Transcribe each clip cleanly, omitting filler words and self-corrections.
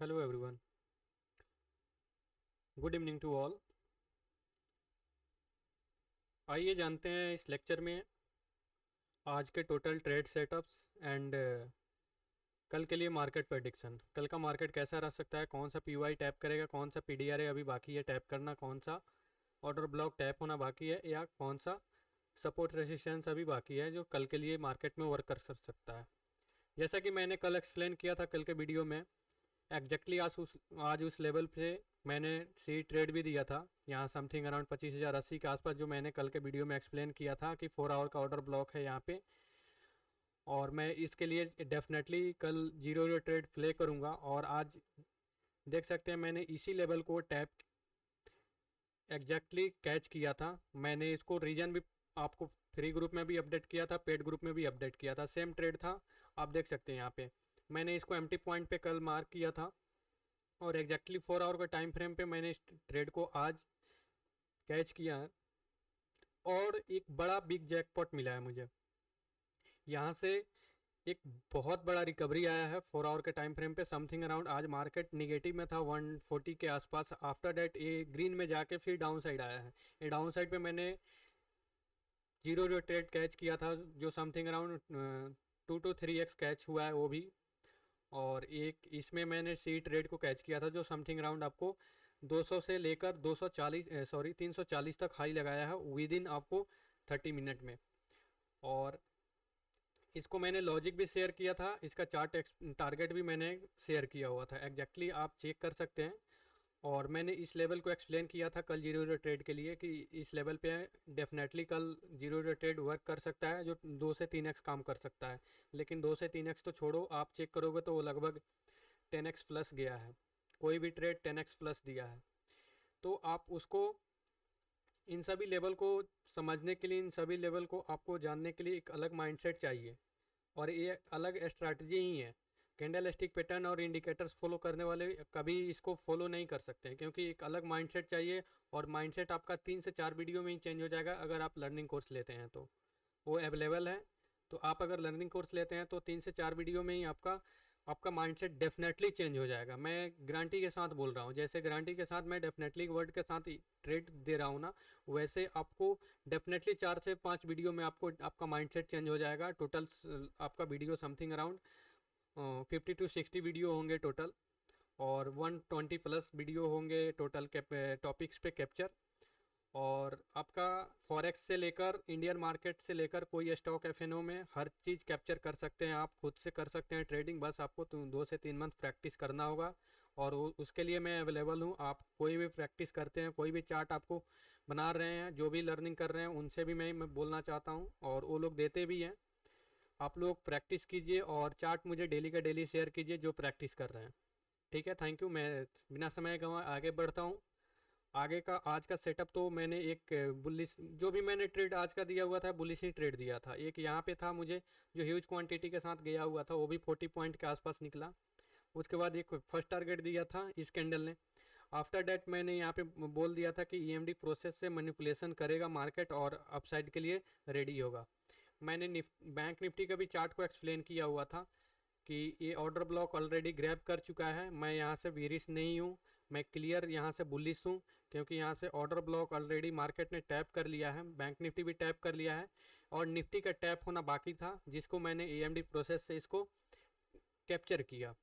Hello everyone, good evening to all. आइए जानते हैं इस लेक्चर में आज के टोटल ट्रेड सेटअप्स एंड कल के लिए मार्केट प्रेडिक्शन। कल का मार्केट कैसा रह सकता है, कौन सा पीवाई टैप करेगा, कौन सा पीडीआरए अभी बाकी है टैप करना, कौन सा ऑर्डर ब्लॉक टैप होना बाकी है, या कौन सा सपोर्ट रेजिस्टेंस अभी बाकी है जो कल के लिए मार्केट में वर्क कर सकता है। जैसा कि मैंने कल एक्सप्लेन किया था कल के वीडियो में, एग्जैक्टली आज उस लेवल पे मैंने सी ट्रेड भी दिया था, यहाँ समथिंग अराउंड 25,080 के आसपास, जो मैंने कल के वीडियो में एक्सप्लेन किया था कि 4 आवर का ऑर्डर ब्लॉक है यहाँ पे। और मैं इसके लिए डेफिनेटली कल जीरो जीरो ट्रेड प्ले करूँगा। और आज देख सकते हैं मैंने इसी लेवल को टैप एग्जैक्टली कैच किया था। मैंने इसको रीजन भी आपको फ्री ग्रुप में भी अपडेट किया था, पेड ग्रुप में भी अपडेट किया था, सेम ट्रेड था। आप देख सकते हैं यहाँ पे मैंने इसको एम्प्टी पॉइंट पे कल मार्क किया था और एग्जैक्टली 4 आवर का टाइम फ्रेम पे मैंने इस ट्रेड को आज कैच किया है और एक बड़ा बिग जैकपॉट मिला है मुझे। यहाँ से एक बहुत बड़ा रिकवरी आया है 4 आवर के टाइम फ्रेम पे। समथिंग अराउंड आज मार्केट निगेटिव में था 140 के आसपास, आफ्टर दैट ये ग्रीन में जाके फिर डाउन साइड आया है। ये डाउन साइड पे मैंने जीरो जो ट्रेड कैच किया था जो something around 2 to 3x catch हुआ है वो भी। और एक इसमें मैंने सी ट्रेड को कैच किया था जो समथिंग अराउंड आपको 200 से लेकर 340 तक हाई लगाया है विद इन आपको 30 मिनट में। और इसको मैंने लॉजिक भी शेयर किया था, इसका चार्ट टारगेट भी मैंने शेयर किया हुआ था, एग्जैक्टली आप चेक कर सकते हैं। और मैंने इस लेवल को एक्सप्लेन किया था कल जीरो जीरो ट्रेड के लिए कि इस लेवल पे डेफिनेटली कल जीरो जीरो ट्रेड वर्क कर सकता है जो 2 से 3x काम कर सकता है। लेकिन 2 से 3x तो छोड़ो, आप चेक करोगे तो वो लगभग 10x प्लस गया है। कोई भी ट्रेड 10x प्लस दिया है। तो आप उसको इन सभी लेवल को समझने के लिए, इन सभी लेवल को आपको जानने के लिए एक अलग माइंडसेट चाहिए और ये अलग स्ट्रैटेजी ही है। कैंडल स्टिक पैटर्न और इंडिकेटर्स फॉलो करने वाले कभी इसको फॉलो नहीं कर सकते हैं क्योंकि एक अलग माइंडसेट चाहिए। और माइंडसेट आपका 3 से 4 वीडियो में ही चेंज हो जाएगा अगर आप लर्निंग कोर्स लेते हैं तो वो अवेलेबल है। तो आप अगर लर्निंग कोर्स लेते हैं तो 3 से 4 वीडियो में ही आपका आपका माइंडसेट डेफिनेटली चेंज हो जाएगा। मैं गारंटी के साथ बोल रहा हूँ, जैसे गारंटी के साथ मैं डेफिनेटली वर्ड के साथ ट्रेड दे रहा हूँ ना, वैसे आपको डेफिनेटली 4 से 5 वीडियो में आपको आपका माइंडसेट चेंज हो जाएगा। टोटल आपका video something around 50 to 60 video होंगे टोटल, और 120 प्लस वीडियो होंगे टोटल टॉपिक्स पे कैप्चर। और आपका फॉरेक्स से लेकर इंडियन मार्केट से लेकर कोई स्टॉक एफएनओ में हर चीज़ कैप्चर कर सकते हैं, आप खुद से कर सकते हैं ट्रेडिंग। बस आपको 2 से 3 मंथ प्रैक्टिस करना होगा और उसके लिए मैं अवेलेबल हूँ। आप कोई भी प्रैक्टिस करते हैं, कोई भी चार्ट आपको बना रहे हैं, जो भी लर्निंग कर रहे हैं उनसे भी मैं बोलना चाहता हूँ और वो लोग देते भी हैं। आप लोग प्रैक्टिस कीजिए और चार्ट मुझे डेली का डेली शेयर कीजिए जो प्रैक्टिस कर रहे हैं। ठीक है, थैंक यू। मैं बिना समय गंवाए आगे बढ़ता हूँ। आगे का आज का सेटअप तो मैंने एक बुलिश, जो भी मैंने ट्रेड आज का दिया हुआ था बुलिश ही ट्रेड दिया था। एक यहाँ पे था मुझे जो ह्यूज क्वांटिटी के साथ गया हुआ था, वो भी 40 पॉइंट के आसपास निकला। उसके बाद एक फर्स्ट टारगेट दिया था इस कैंडल ने। आफ्टर डैट मैंने यहाँ पे बोल दिया था कि ईएमडी प्रोसेस से मैनिपुलेशन करेगा मार्केट और अपसाइड के लिए रेडी होगा। मैंने बैंक निफ्टी का भी चार्ट को एक्सप्लेन किया हुआ था कि ये ऑर्डर ब्लॉक ऑलरेडी ग्रैब कर चुका है। मैं यहाँ से बीरिश नहीं हूँ, मैं क्लियर यहाँ से बुलिश हूँ क्योंकि यहाँ से ऑर्डर ब्लॉक ऑलरेडी मार्केट ने टैप कर लिया है, बैंक निफ्टी भी टैप कर लिया है और निफ्टी का टैप होना बाकी था जिसको मैंने एएमडी प्रोसेस से इसको कैप्चर किया।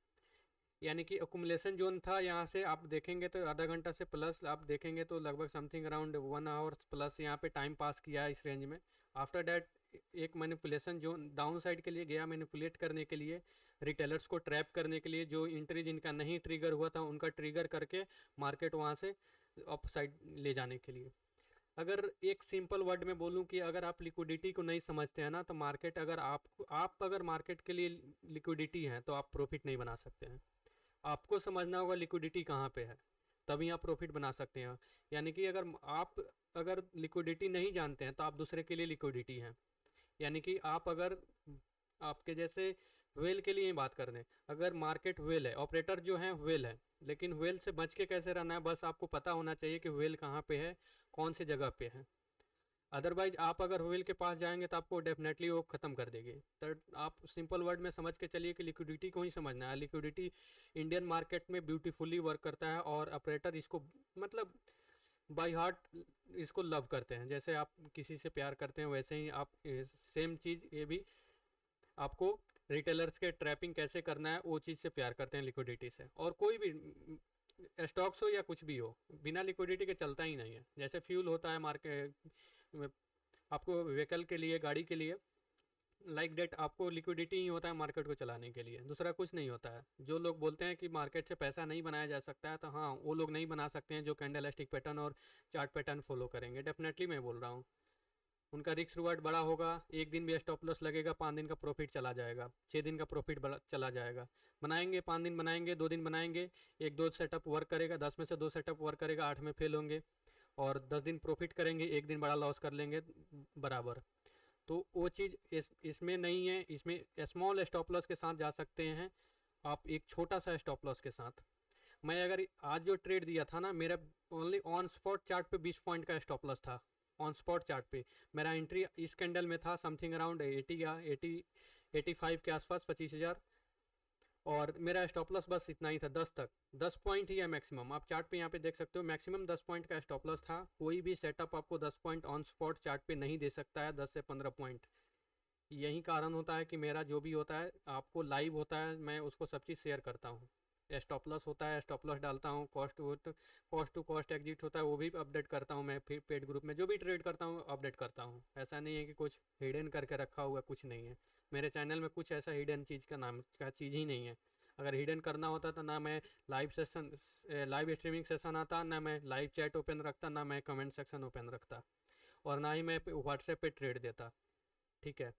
यानी कि अकुमुलेशन जोन था, यहाँ से आप देखेंगे तो आधा घंटा से प्लस आप देखेंगे तो लगभग समथिंग अराउंड 1 आवर्स प्लस यहाँ पे टाइम पास किया है इस रेंज में। आफ्टर डैट एक मैनिपुलेशन जोन डाउन साइड के लिए गया, मैनिपुलेट करने के लिए, रिटेलर्स को ट्रैप करने के लिए, जो एंट्री जिनका नहीं ट्रिगर हुआ था उनका ट्रिगर करके मार्केट वहाँ से अप साइड ले जाने के लिए। अगर एक सिंपल वर्ड में बोलूं कि अगर आप लिक्विडिटी को नहीं समझते हैं ना तो मार्केट, अगर आप अगर मार्केट के लिए लिक्विडिटी है तो आप प्रॉफिट नहीं बना सकते हैं। आपको समझना होगा लिक्विडिटी कहाँ पे है, तभी आप प्रॉफिट बना सकते हैं। यानी कि अगर लिक्विडिटी नहीं जानते हैं तो आप दूसरे के लिए लिक्विडिटी हैं। यानी कि आप अगर आपके जैसे वेल के लिए ही बात कर दें, अगर मार्केट वेल है, ऑपरेटर जो है वेल है, लेकिन वेल से बच के कैसे रहना है, बस आपको पता होना चाहिए कि वेल कहाँ पे है, कौन सी जगह पे है। अदरवाइज आप अगर व्हील के पास जाएंगे तो आपको डेफिनेटली वो ख़त्म कर देगी। तो आप सिंपल वर्ड में समझ के चलिए कि लिक्विडिटी को ही समझना है। लिक्विडिटी इंडियन मार्केट में ब्यूटीफुली वर्क करता है और ऑपरेटर इसको मतलब बाई हार्ट इसको लव करते हैं। जैसे आप किसी से प्यार करते हैं वैसे ही आप सेम चीज़ ये भी आपको रिटेलर्स के ट्रैपिंग कैसे करना है वो चीज़ से प्यार करते हैं, लिक्विडिटी से। और कोई भी स्टॉक्स हो या कुछ भी हो, बिना लिक्विडिटी के चलता ही नहीं है। जैसे फ्यूल होता है मार्केट आपको व्हीकल के लिए, गाड़ी के लिए, लाइक डेट आपको लिक्विडिटी ही होता है मार्केट को चलाने के लिए, दूसरा कुछ नहीं होता है। जो लोग बोलते हैं कि मार्केट से पैसा नहीं बनाया जा सकता है, तो हाँ वो लोग नहीं बना सकते हैं जो कैंडल स्टिक पैटर्न और चार्ट पैटर्न फॉलो करेंगे। डेफिनेटली मैं बोल रहा हूँ उनका रिस्क रिवार्ड बड़ा होगा। एक दिन भी स्टॉप लॉस लगेगा, 5 दिन का प्रॉफिट चला जाएगा, 6 दिन का प्रॉफिट चला जाएगा। बनाएंगे 5 दिन बनाएंगे, 2 दिन बनाएंगे, एक दो सेटअप वर्क करेगा, 10 में से 2 सेटअप वर्क करेगा, 8 में फेल होंगे। और 10 दिन प्रॉफिट करेंगे, एक दिन बड़ा लॉस कर लेंगे बराबर। तो वो चीज़ इसमें नहीं है। इसमें स्मॉल स्टॉप लॉस के साथ जा सकते हैं आप, एक छोटा सा स्टॉप लॉस के साथ। मैं अगर आज जो ट्रेड दिया था ना, मेरा ओनली ऑन स्पॉट चार्ट पे 20 पॉइंट का स्टॉप लॉस था। ऑन स्पॉट चार्ट पे मेरा एंट्री इस कैंडल में था समथिंग अराउंड 80 या 85 के आसपास, 25,000। और मेरा स्टॉप लॉस बस इतना ही था, 10 तक, 10 पॉइंट ही है मैक्सिमम। आप चार्ट पे यहाँ पे देख सकते हो मैक्सिमम 10 पॉइंट का स्टॉप लॉस था। कोई भी सेटअप आपको 10 पॉइंट ऑन स्पॉट चार्ट पे नहीं दे सकता है, 10 से 15 पॉइंट। यही कारण होता है कि मेरा जो भी होता है आपको लाइव होता है, मैं उसको सब चीज़ शेयर करता हूँ। स्टॉप लॉस होता है, स्टॉप लॉस डालता हूँ, कॉस्ट टू कॉस्ट एग्जिट होता है, वो भी अपडेट करता हूँ मैं। फिर पेड ग्रुप में जो भी ट्रेड करता हूँ अपडेट करता हूँ। ऐसा नहीं है कि कुछ हिडन करके रखा हुआ, कुछ नहीं है मेरे चैनल में। कुछ ऐसा हिडन चीज़ का नाम का चीज़ ही नहीं है। अगर हिडन करना होता तो ना मैं लाइव स्ट्रीमिंग सेशन आता, ना मैं लाइव चैट ओपन रखता, ना मैं कमेंट सेक्शन ओपन रखता, और ना ही मैं व्हाट्सएप पे ट्रेड देता। ठीक है,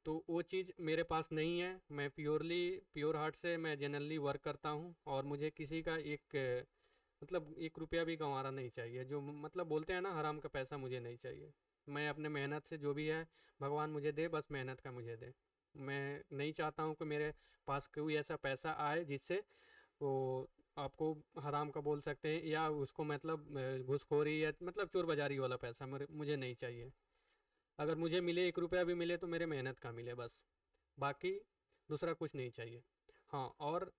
तो वो चीज़ मेरे पास नहीं है। मैं प्योर हार्ट से मैं जनरली वर्क करता हूँ, और मुझे किसी का मतलब 1 रुपया भी गंवारा नहीं चाहिए। जो मतलब बोलते हैं ना, हराम का पैसा मुझे नहीं चाहिए। मैं अपने मेहनत से जो भी है भगवान मुझे दे, बस मेहनत का मुझे दे। मैं नहीं चाहता हूँ कि मेरे पास कोई ऐसा पैसा आए जिससे वो आपको हराम का बोल सकते हैं, या उसको मतलब घूसखोरी या मतलब चोर बाजारी वाला पैसा मुझे नहीं चाहिए। अगर मुझे मिले 1 रुपया भी मिले तो मेरे मेहनत का मिले बस, बाकी दूसरा कुछ नहीं चाहिए। हाँ, और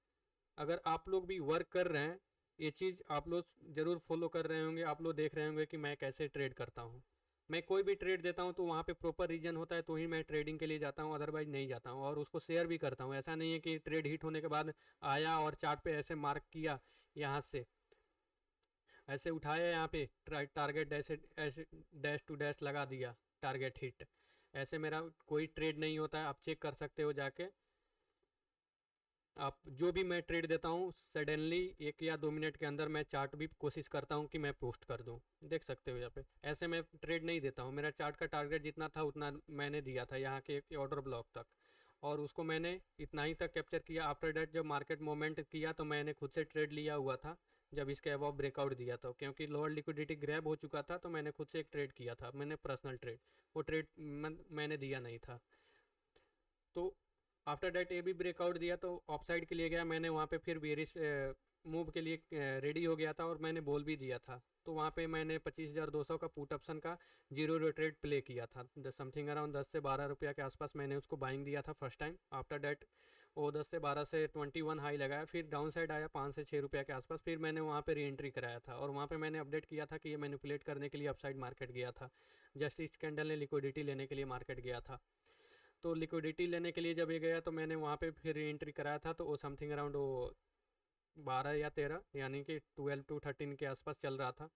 अगर आप लोग भी वर्क कर रहे हैं, ये चीज़ आप लोग ज़रूर फॉलो कर रहे होंगे। आप लोग देख रहे होंगे कि मैं कैसे ट्रेड करता हूँ। मैं कोई भी ट्रेड देता हूँ तो वहाँ पे प्रॉपर रीजन होता है, तो ही मैं ट्रेडिंग के लिए जाता हूँ, अदरवाइज नहीं जाता हूँ। और उसको शेयर भी करता हूँ। ऐसा नहीं है कि ट्रेड हिट होने के बाद आया और चार्ट पे ऐसे मार्क किया, यहाँ से ऐसे उठाया, यहाँ पे टारगेट ऐसे ऐसे डैश टू डैश लगा दिया, टारगेट हिट। ऐसे मेरा कोई ट्रेड नहीं होता है, आप चेक कर सकते हो जाके। आप जो भी मैं ट्रेड देता हूँ सडनली 1 या 2 मिनट के अंदर मैं चार्ट भी कोशिश करता हूँ कि मैं पोस्ट कर दूँ। देख सकते हो यहाँ पे, ऐसे मैं ट्रेड नहीं देता हूँ। मेरा चार्ट का टारगेट जितना था उतना मैंने दिया था यहाँ के ऑर्डर ब्लॉक तक, और उसको मैंने इतना ही तक कैप्चर किया। आफ्टर डेट जब मार्केट मोमेंट किया तो मैंने खुद से ट्रेड लिया हुआ था, जब इसके अबव ब्रेकआउट दिया था, क्योंकि लोअर लिक्विडिटी ग्रैब हो चुका था, तो मैंने खुद से एक ट्रेड किया था, मैंने पर्सनल ट्रेड। वो ट्रेड मैंने दिया नहीं था। तो आफ्टर डेट ए भी ब्रेकआउट दिया तो ऑफ साइड के लिए गया, मैंने वहाँ पे फिर बेरिश मूव के लिए रेडी हो गया था, और मैंने बोल भी दिया था। तो वहाँ पे मैंने 25,200 का पुट ऑप्शन का जीरो रोटेट प्ले किया था, समथिंग अराउंड 10 से 12 रुपया के आसपास मैंने उसको बाइंग दिया था फर्स्ट टाइम। आफ्टर डेट वो 10 से 12 से 21 हाई लगाया, फिर डाउन साइड आया 5 से 6 रुपया के आसपास, फिर मैंने वहाँ पे री एंट्री कराया था। और वहाँ पे मैंने अपडेट किया था कि ये मैनिपुलेट करने के लिए अपसाइड मार्केट गया था, जस्ट इस कैंडल ने लिक्विडिटी लेने के लिए मार्केट गया था। तो लिक्विडिटी लेने के लिए जब ये गया तो मैंने वहाँ पे फिर री एंट्री कराया था, तो वो समथिंग अराउंड वो 12 या 13, यानी कि 12 to 13 के आसपास चल रहा था,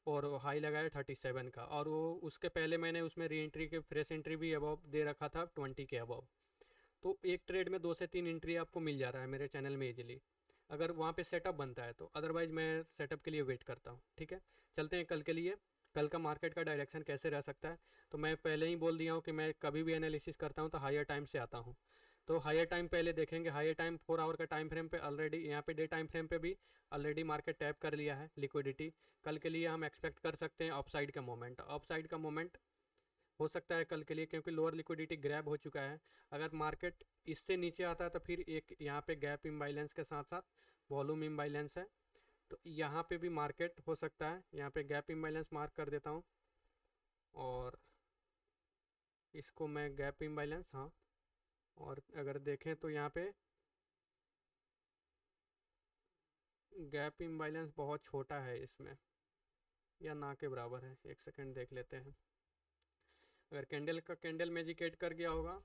और हाई लगाया 37 का। और वो उसके पहले मैंने उसमें री एंट्री के फ्रेश एंट्री भी अबव दे रखा था 20 के अबव। तो एक ट्रेड में 2 से 3 एंट्री आपको मिल जा रहा है मेरे चैनल में इजीली, अगर वहाँ पे सेटअप बनता है तो। अदरवाइज मैं सेटअप के लिए वेट करता हूँ। ठीक है, चलते हैं कल के लिए। कल का मार्केट का डायरेक्शन कैसे रह सकता है, तो मैं पहले ही बोल दिया हूँ कि मैं कभी भी एनालिसिस करता हूँ तो हायर टाइम से आता हूँ। तो हायर टाइम पहले देखेंगे। हायर टाइम 4 आवर का टाइम फ्रेम पे ऑलरेडी, यहाँ पे डे टाइम फ्रेम पे भी ऑलरेडी मार्केट टैप कर लिया है लिक्विडिटी। कल के लिए हम एक्सपेक्ट कर सकते हैं अपसाइड का मोमेंट। अपसाइड का मोमेंट हो सकता है कल के लिए, क्योंकि लोअर लिक्विडिटी ग्रैब हो चुका है। अगर मार्केट इससे नीचे आता है तो फिर एक यहाँ पे गैप इम्बाइलेंस के साथ साथ वॉल्यूम इम्बाइलेंस है, तो यहाँ पे भी मार्केट हो सकता है। यहाँ पे गैप इम्बाइलेंस मार्क कर देता हूँ, और इसको मैं गैप इम्बाइलेंस, हाँ, और अगर देखें तो यहाँ पे गैप इम्बाइलेंस बहुत छोटा है इसमें, या ना के बराबर है। एक सेकंड देख लेते हैं। अगर कैंडल का कैंडल मैजिक ऐड कर गया होगा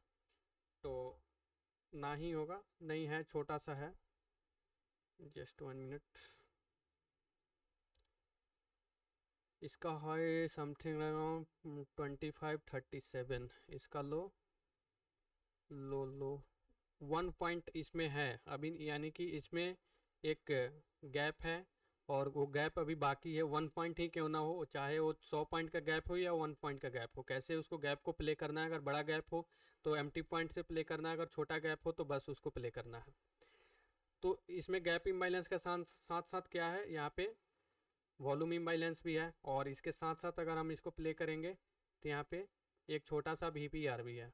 तो ना ही होगा, नहीं है, छोटा सा है। Just 1 minute. इसका हाई समथिंग अराउंड 2537, इसका लो लो लो 1 पॉइंट इसमें है अभी, यानी कि इसमें एक गैप है, और वो गैप अभी बाकी है। 1 पॉइंट ही क्यों ना हो, चाहे वो 100 पॉइंट का गैप हो या 1 पॉइंट का गैप हो, कैसे उसको गैप को प्ले करना है। अगर बड़ा गैप हो तो एम्प्टी पॉइंट से प्ले करना है, अगर छोटा गैप हो तो बस उसको प्ले करना है। तो इसमें गैप इम्बाइलेंस के साथ साथ साथ क्या है, यहाँ पे वॉल्यूम इम्बाइलेंस भी है, और इसके साथ साथ अगर हम इसको प्ले करेंगे तो यहाँ पे एक छोटा सा VPR भी है,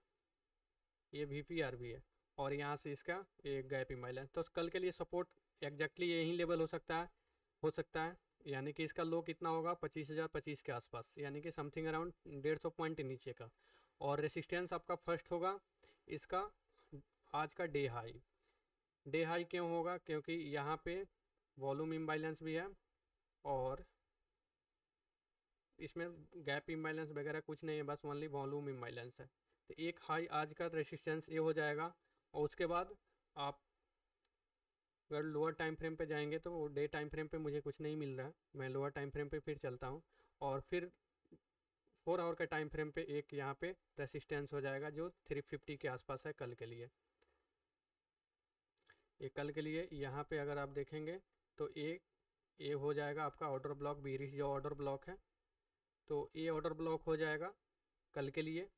ये VPR भी है, और यहाँ से इसका एक गैप इम्बाइलेंस। तो कल के लिए सपोर्ट एग्जैक्टली यही लेवल हो सकता है, यानी कि इसका लो कितना होगा, 25,025 के आसपास, यानी कि समथिंग अराउंड 150 पॉइंट नीचे का। और रेसिस्टेंस आपका फर्स्ट होगा इसका आज का डे हाई क्यों होगा, क्योंकि यहाँ पे वॉल्यूम इम्बाइलेंस भी है, और इसमें गैप इम्बाइलेंस वगैरह कुछ नहीं है, बस ओनली वॉल्यूम इम्बाइलेंस है। तो एक हाई आज का रेसिस्टेंस ये हो जाएगा, और उसके बाद आप अगर लोअर टाइम फ्रेम पे जाएंगे तो वो डे टाइम फ्रेम पे मुझे कुछ नहीं मिल रहा है, मैं लोअर टाइम फ्रेम पे फिर चलता हूँ, और फिर 4 आवर के टाइम फ्रेम पे एक यहाँ पे रेसिस्टेंस हो जाएगा जो 350 के आसपास है कल के लिए। ये कल के लिए यहाँ पे अगर आप देखेंगे तो ये हो जाएगा आपका ऑर्डर ब्लॉक, बीरिश जो ऑर्डर ब्लॉक है, तो ये ऑर्डर ब्लॉक हो जाएगा कल के लिए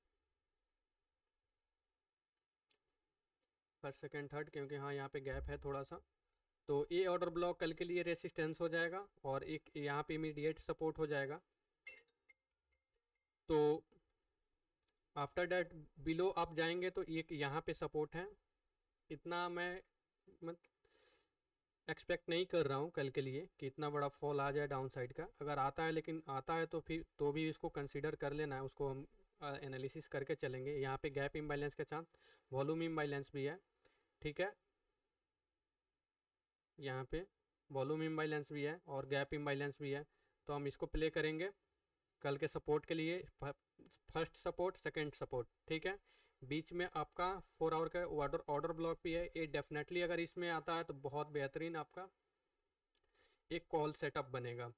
फर्स्ट सेकंड थर्ड, क्योंकि हाँ यहाँ पे गैप है थोड़ा सा। तो ये ऑर्डर ब्लॉक कल के लिए रेसिस्टेंस हो जाएगा, और एक यहाँ पे इमीडिएट सपोर्ट हो जाएगा। तो आफ्टर डैट बिलो आप जाएंगे तो एक यहाँ पे सपोर्ट है, इतना मैं मत एक्सपेक्ट नहीं कर रहा हूँ कल के लिए कि इतना बड़ा फॉल आ जाए डाउन साइड का। अगर आता है, लेकिन आता है तो फिर तो भी इसको कंसीडर कर लेना है, उसको हम एनालिसिस करके चलेंगे। यहाँ पे गैप इम्बाइलेंस के साथ वॉल्यूम इम्बाइलेंस भी है, ठीक है, यहाँ पे वॉल्यूम इम्बाइलेंस भी है और गैप इम्बाइलेंस भी है। तो हम इसको प्ले करेंगे कल के सपोर्ट के लिए, फर्स्ट सपोर्ट सेकंड सपोर्ट, ठीक है। बीच में आपका 4 आवर का ऑर्डर ब्लॉक भी है, ये डेफिनेटली अगर इसमें आता है तो बहुत बेहतरीन आपका एक कॉल सेटअप बनेगा,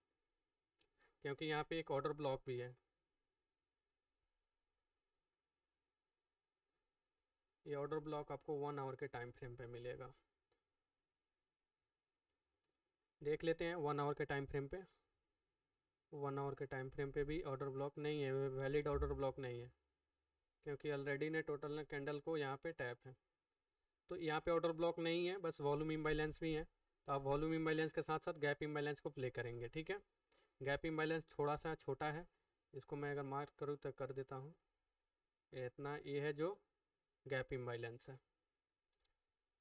क्योंकि यहाँ पे एक ऑर्डर ब्लॉक भी है। ये ऑर्डर ब्लॉक आपको 1 आवर के टाइम फ्रेम पे मिलेगा, देख लेते हैं 1 आवर के टाइम फ्रेम पे। 1 आवर के टाइम फ्रेम पे भी ऑर्डर ब्लॉक नहीं है, वैलिड ऑर्डर ब्लॉक नहीं है, क्योंकि ऑलरेडी ने टोटल ने कैंडल को यहाँ पे टैप है। तो यहाँ पे ऑर्डर ब्लॉक नहीं है, बस वॉल्यूम इम्बाइलेंस भी है। तो आप वॉल्यूम इम्बाइलेंस के साथ साथ गैप इम्बाइलेंस को प्ले करेंगे, ठीक है। गैप इम्बाइलेंस थोड़ा सा छोटा है, इसको मैं अगर मार्क करूँ तो कर देता हूँ, इतना ये है जो गैप इम्बाइलेंस है।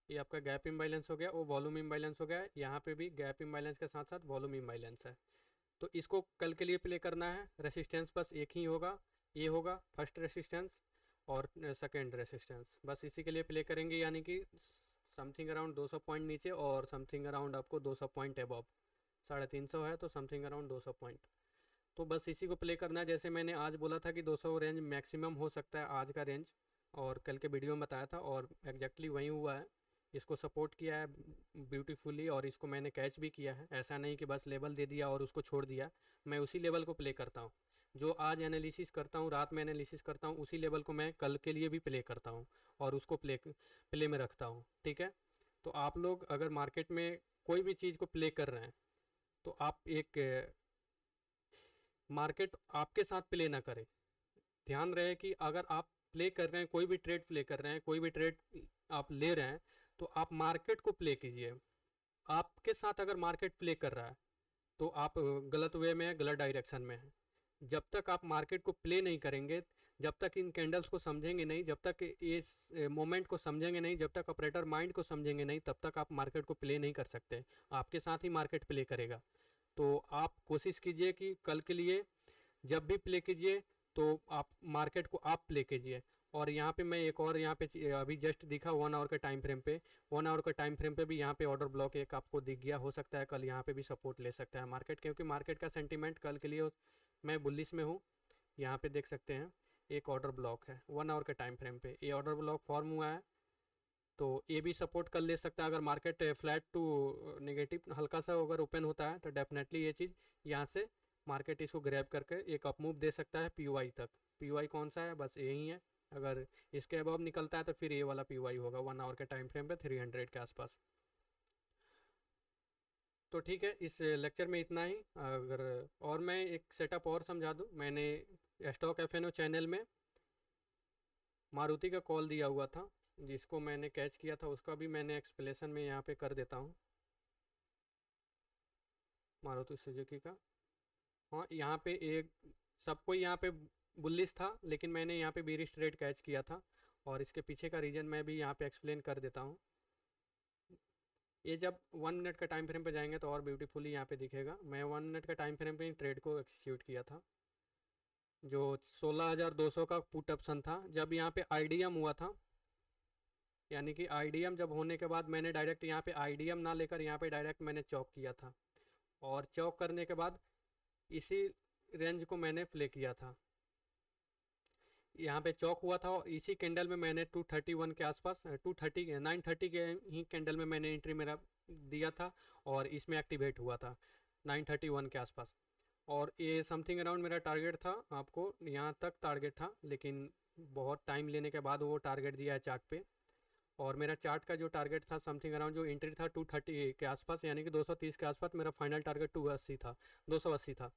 ये आपका गैप इम्बाइलेंस हो गया, वो वॉल्यूम इम्बाइलेंस हो गया। यहाँ पे भी गैप इम्बाइलेंस के साथ साथ वॉल्यूम इम्बाइलेंस है। तो इसको कल के लिए प्ले करना है। रेसिस्टेंस बस एक ही होगा, ये होगा फर्स्ट रेसिस्टेंस और सेकेंड रेसिस्टेंस, बस इसी के लिए प्ले करेंगे, यानी कि समथिंग अराउंड 200 पॉइंट नीचे और समथिंग अराउंड आपको 200 पॉइंट अबव। 350 है तो समथिंग अराउंड 200 पॉइंट। तो बस इसी को प्ले करना है। जैसे मैंने आज बोला था कि 200 रेंज मैक्सिमम हो सकता है आज का रेंज, और कल के वीडियो में बताया था, और एग्जैक्टली वही हुआ है। इसको सपोर्ट किया है ब्यूटीफुली, और इसको मैंने कैच भी किया है। ऐसा नहीं कि बस लेवल दे दिया और उसको छोड़ दिया, मैं उसी लेवल को प्ले करता हूँ। जो आज एनालिसिस करता हूँ, रात में एनालिसिस करता हूँ, उसी लेवल को मैं कल के लिए भी प्ले करता हूँ, और उसको प्ले में रखता हूँ, ठीक है। तो आप लोग अगर मार्केट में कोई भी चीज़ को प्ले कर रहे हैं तो आप एक मार्केट आपके साथ प्ले ना करे। ध्यान रहे कि अगर आप प्ले कर रहे हैं, कोई भी ट्रेड प्ले कर रहे हैं, कोई भी ट्रेड आप ले रहे हैं, तो आप मार्केट को प्ले कीजिए। आपके साथ अगर मार्केट प्ले कर रहा है तो आप गलत वे में है, गलत डायरेक्शन में है। जब तक आप मार्केट को प्ले नहीं करेंगे, जब तक इन कैंडल्स को समझेंगे नहीं, जब तक इस मोमेंट को समझेंगे नहीं, जब तक ऑपरेटर माइंड को समझेंगे नहीं, तब तक आप मार्केट को प्ले नहीं कर सकते। आपके साथ ही मार्केट प्ले करेगा। तो आप कोशिश कीजिए कि कल के लिए जब भी प्ले कीजिए तो आप मार्केट को आप प्ले कीजिए। और यहाँ पे मैं एक और यहाँ पे अभी जस्ट दिखा 1 आवर के टाइम फ्रेम पे, 1 आवर के टाइम फ्रेम पे भी यहाँ पे ऑर्डर ब्लॉक एक आपको दिख गया, हो सकता है कल यहाँ पे भी सपोर्ट ले सकता है मार्केट, क्योंकि मार्केट का सेंटीमेंट कल के लिए मैं बुलिश में हूँ। यहाँ पे देख सकते हैं एक ऑर्डर ब्लॉक है 1 आवर के टाइम फ्रेम पे, ये ऑर्डर ब्लॉक फॉर्म हुआ है, तो ये भी सपोर्ट कर ले सकता है। अगर मार्केट फ्लैट टू नेगेटिव हल्का सा अगर ओपन होता है तो डेफिनेटली ये चीज़ यहाँ से मार्केट इसको ग्रैब करके एक अप मूव दे सकता है पीयूआई तक। पीयूआई कौन सा है, बस यही है। अगर इसके अबव निकलता है तो फिर ये वाला पीयूआई होगा 1 आवर के टाइम फ्रेम पे 300 के आसपास। तो ठीक है, इस लेक्चर में इतना ही। अगर और मैं एक सेटअप और समझा दूँ, मैंने स्टॉक एफएनओ चैनल में मारुति का कॉल दिया हुआ था, जिसको मैंने कैच किया था, उसका भी मैंने एक्सप्लेनेशन में यहाँ पे कर देता हूँ। मारुति सुजुकी का, हाँ यहाँ पे एक सबको यहाँ पे बुलिश था, लेकिन मैंने यहाँ पे बेरिश ट्रेड कैच किया था, और इसके पीछे का रीज़न मैं भी यहाँ पे एक्सप्लेन कर देता हूँ। ये जब 1 मिनट का टाइम फ्रेम पे जाएंगे तो और ब्यूटीफुली यहाँ पे दिखेगा। मैं 1 मिनट का टाइम फ्रेम पे ट्रेड को एक्सिक्यूट किया था, जो 16,200 का पुट ऑप्शन था। जब यहाँ पे आईडीएम हुआ था, यानी कि आईडीएम जब होने के बाद मैंने डायरेक्ट यहाँ पे आईडीएम ना लेकर यहाँ पे डायरेक्ट मैंने चौक किया था, और चौक करने के बाद इसी रेंज को मैंने प्ले किया था। यहाँ पे चौक हुआ था और इसी कैंडल में मैंने 231 के आसपास 930 के ही कैंडल में मैंने एंट्री मेरा दिया था, और इसमें एक्टिवेट हुआ था 931 के आसपास। और ये समथिंग अराउंड मेरा टारगेट था, आपको यहाँ तक टारगेट था, लेकिन बहुत टाइम लेने के बाद वो टारगेट दिया है चार्ट पे। और मेरा चार्ट का जो टारगेट था समथिंग अराउंड जो एंट्री था 230 के आसपास, यानी कि 230 के आसपास मेरा फाइनल टारगेट 280 था, 280 था।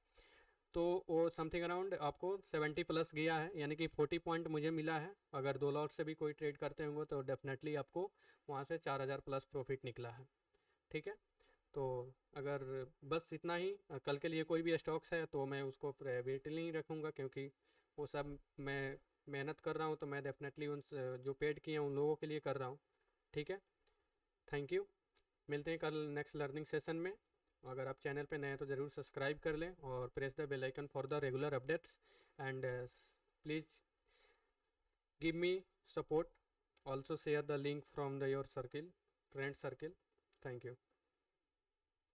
तो वो समथिंग अराउंड आपको 70 प्लस गया है, यानी कि 40 पॉइंट मुझे मिला है। अगर 2 लॉट से भी कोई ट्रेड करते होंगे तो डेफिनेटली आपको वहाँ से 4,000 प्लस प्रॉफिट निकला है। ठीक है, तो अगर बस इतना ही। कल के लिए कोई भी स्टॉक्स है तो मैं उसको प्राइवेटली नहीं रखूँगा, क्योंकि वो सब मैं मेहनत कर रहा हूँ, तो मैं डेफिनेटली उन जो पेड किए हैं उन लोगों के लिए कर रहा हूँ। ठीक है, थैंक यू। मिलते हैं कल नेक्स्ट लर्निंग सेशन में। अगर आप चैनल पे नए हैं तो ज़रूर सब्सक्राइब कर लें और press the bell icon for the regular updates, and please give me support, also share the link from the your circle, friend circle. Thank you.